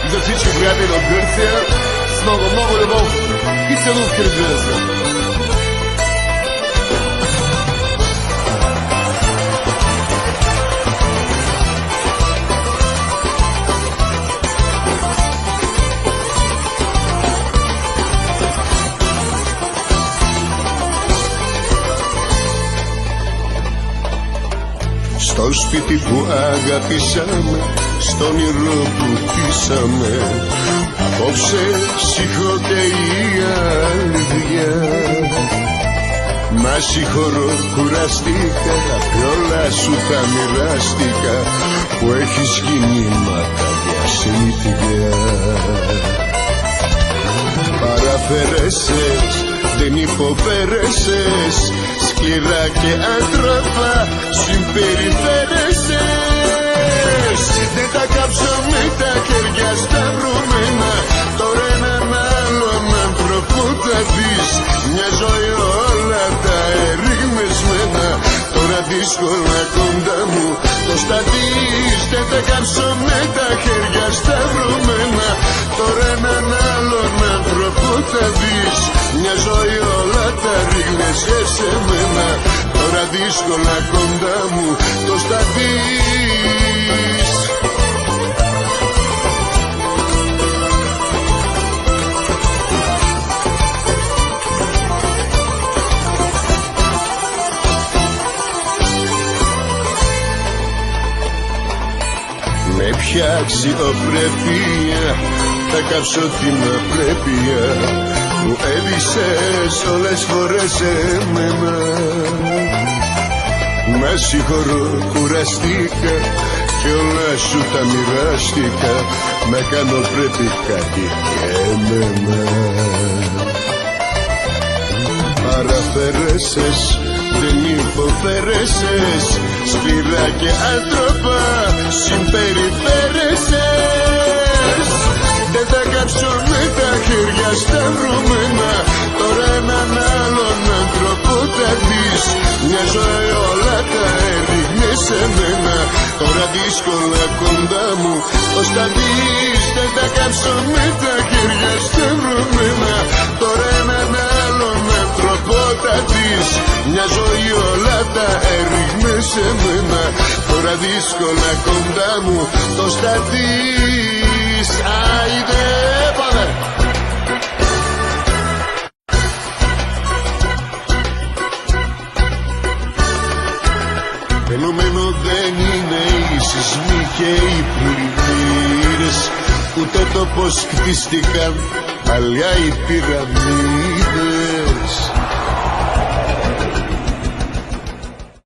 и за всички приятели от Гърция с много, много любов и целувки, разбира се. Στο σπίτι που αγαπήσαμε, στον όνειρο που χτίσαμε, απόψε σηκώται η αλήθεια. Μα συγχωρώ, κουραστήκα κι όλα σου τα μοιράστηκα, που έχεις γίνει διασύντια. Παραφέρεσες, δεν υποφέρεσες, σκληρά και άντροπα συμπεριφέρεσες. Δεν τα κάψω με τα χέρια σταυρωμένα, τώρα έναν άλλον άνθρωπο θα δεις. Μια ζωή όλα τα ερημεσμένα, τώρα δύσκολα κοντά μου το σταθείς. Δεν τα κάψω με τα χέρια σταυρωμένα, τώρα έναν άλλον άνθρωπο θα δεις. Μια ζωή όλα τα ρίγνεσαι σε μένα, τώρα δύσκολα κοντά μου το σταθείς. Με ποια αξιοπρέπεια θα κάψω την απρέπεια που έδισες όλες φορές εμένα. Μα συγχωρώ, κουραστήκα κι όλα σου τα μοιράστηκα, να κάνω πρέπει κάτι και εμένα. Παραφέρεσες, δεν υποφέρεσες, σκληρά και άντροπα συμπεριφέρεσες. Δεν θα κάψω με τα χέρια σταυρωμένα, τώρα έναν άλλον άνθρωπο θα δεις. Μια ζωή όλα τα έδειχνες σε μένα, τώρα δύσκολα κοντά μου το σταθείς. Δεν θα κάψω με τα χέρια σταυρωμένα, τώρα έναν άλλον άνθρωπο θα δεις. Μια ζωή όλα τα έδειχνες σε μένα, τώρα δύσκολα κοντά μου το σταθείς. Άιντε, πάμε! Φαινόμενο δεν είναι οι σεισμοί και οι πλημμύρες, ούτε το πως χτίστηκαν παλιά οι πυραμίδες.